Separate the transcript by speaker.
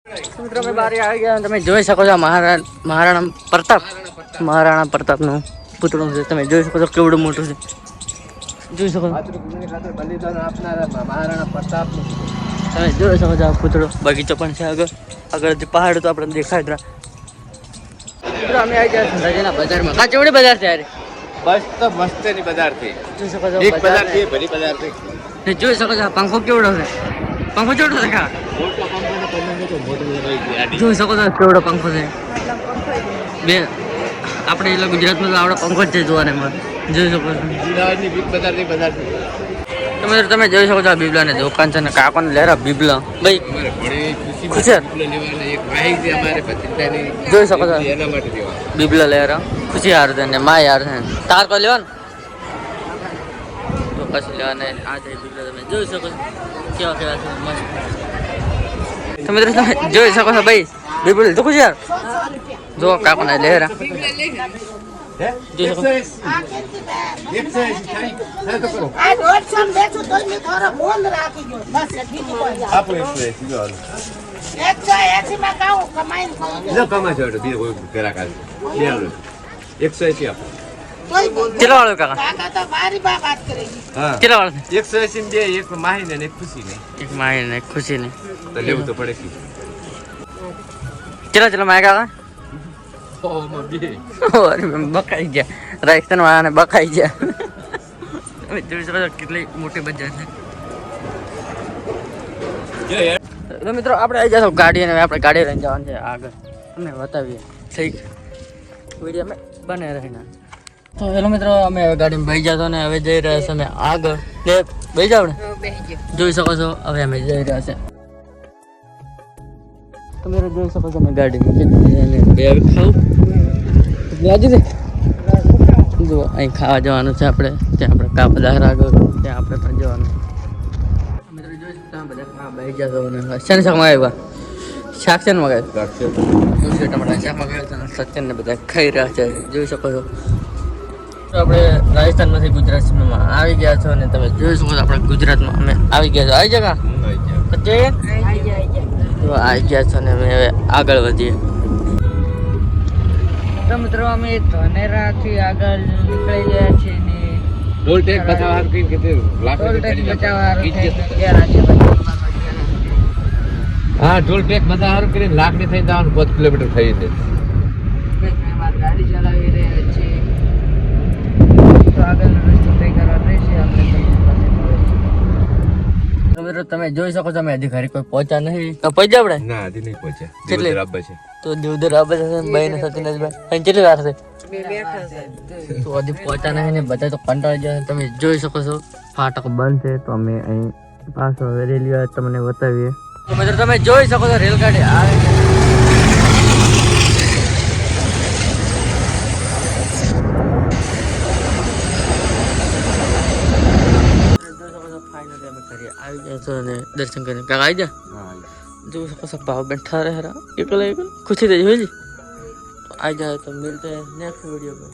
Speaker 1: મિત્રો મેં બારી આવી ગયા. તમે જોઈ શકો છો મહારાણા પ્રતાપનું પુતળું છે. તમે જોઈ શકો છો કેવડું મોટું છે. જોઈ શકો છો મહારાણા પ્રતાપનું. તમે જોઈ શકો છો આ પુતળો. બગીચો પણ છે આગળ. આગળ જે પહાડ તો આપણે દેખાય જ. મિત્રો અમે આવી ગયા સંધાજીના બજારમાં. કા ચેવડી બજાર છે યાર?
Speaker 2: બસ તો મસ્ત ની બજાર થી.
Speaker 1: જોઈ શકો છો
Speaker 2: એક બજાર થી ભરી બજાર થી.
Speaker 1: તે જોઈ શકો છો પંખો કેવડો છે. પંખો કેવડો છે કા?
Speaker 2: મોટો પંખો ને તમને તો મોટો લઈ ગયા.
Speaker 1: જોઈ શકો છો કેવડો પંખો છે. બે આપણે એટલે ગુજરાતમાં તો આવડો પંખો જ છે જોવાને મળે. જોઈ શકો છો
Speaker 2: અમદાવાદની બિગ બજારની બજાર થી.
Speaker 1: તમે જોઈ શકો છો આ બીબલા ને દુકાન છે ને કાકોને લેરા બીબલા ભાઈ
Speaker 2: અમારે ઘણી ખુશી
Speaker 1: ખુશી
Speaker 2: લેવાના એક માહિતી છે અમારે પતિતાની.
Speaker 1: જોઈ શકો છો
Speaker 2: એના માટે દેવા
Speaker 1: બીબલા લેરા ખુશી હાર છે ને મા યાર છે તાર કોઈ લેવાનું તો કશું લેવાને આ છે બીબલા. તમે જોઈ શકો છો કેવા છે મસ્ત. તમે જોઈ શકો છો ભાઈ બીબલ તો ખુશી યાર જો કાકોને લેરા જોઈ શકો કેટલા વાળો કાકા? કેટલા વાળો?
Speaker 2: 180 બે એક માહી ને એક ખુશી ને.
Speaker 1: એક માય ને ખુશી ને
Speaker 2: તો લેવું તો પડે કે.
Speaker 1: કેટલા માય કાકા? બકાઈ ગયા રાજસ્થાન વાળાને બકાઈ ગયા. તમે જોઈ શકો છો કેટલી મોટી બજાર છે. તો મિત્રો આપણે આવી જશો ગાડી અને આપણે ગાડી લઈને જવાનું છે આગળ. અમે બતાવીએ ઠીક વિડીયો અમે બને રહીને. તો હેલો મિત્રો અમે હવે ગાડીમાં બેસી જતો ને હવે જઈ રહ્યા છે અમે આગળ. બેસી જાવ ને જોઈ શકો છો હવે અમે જઈ રહ્યા છે. તમે જોઈ શકો છો અમે ગાડી મૂકી બે ખાવું લાગી છે. જો અહીં ખાવા જવાનું છે આપણે. ત્યાં આપણે કા બધા આગળ ત્યાં આપણે પણ જવાનું. મિત્રો જોઈ તમે બધા ખાવા બેસી જશો ને શેને શાક મગાવ્યા? શાક છે ને મગાવ્યું ટમાટા શાક મગાવ્યું છે. સચિન ને બધા ખાઈ રહ્યા છે જોઈ શકો છો. આપણે રાજસ્થાનમાંથી ગુજરાતમાં આવી ગયા છો અને તમે જોઈ શકો છો આપણે ગુજરાતમાં અમે આવી ગયા છો. આવી જગા આવી ગયા છો ને અમે હવે આગળ વધીએ. તો મિત્રો અમે ધાનેરાથી આગળ નીકળી ગયા છીએ ને
Speaker 2: ટોલ ટેક્સ બચાવવા કે હા ટોલ ટેક્સ બચાવવા કરીને લાકડી થઈ જવાનું 5 કિલોમીટર થઈ છે.
Speaker 1: ગાડી ચલાવી રહ્યા છીએ તો આગળનો રસ્તો તય કરવા રહેશે આપણે. મિત્રો તમે જોઈ શકો છો અમે હજી ઘરે કોઈ પહોંચ્યા નહીં. તો પહોંચ્યા આપણે?
Speaker 2: ના હજી નહીં પહોંચ્યા.
Speaker 1: કેટલી
Speaker 2: બરાબર છે
Speaker 1: તો દિવદર આબે છે ભાઈ ને સતીનભાઈ અહીં કેટલી વાર છે તો હજી પહોંચ્યા નહીં ને બધા તો કંટાળી ગયા. તમે જોઈ શકો છો ફાટક બંધ છે તો અમે અહીં પાછો રેલવે તમને બતાવીએ. તો મિત્રો તમે જોઈ શકો છો રેલગાડી આવે છે. આવી ગયા છો અને દર્શન કરીને કાકા આવી જા જોઈ શકો છો ભાવ બેઠા રહે એકલા ખુશી થઈ હોય આવી જાય તો મિલતે નેક્स्ट वीडियो में.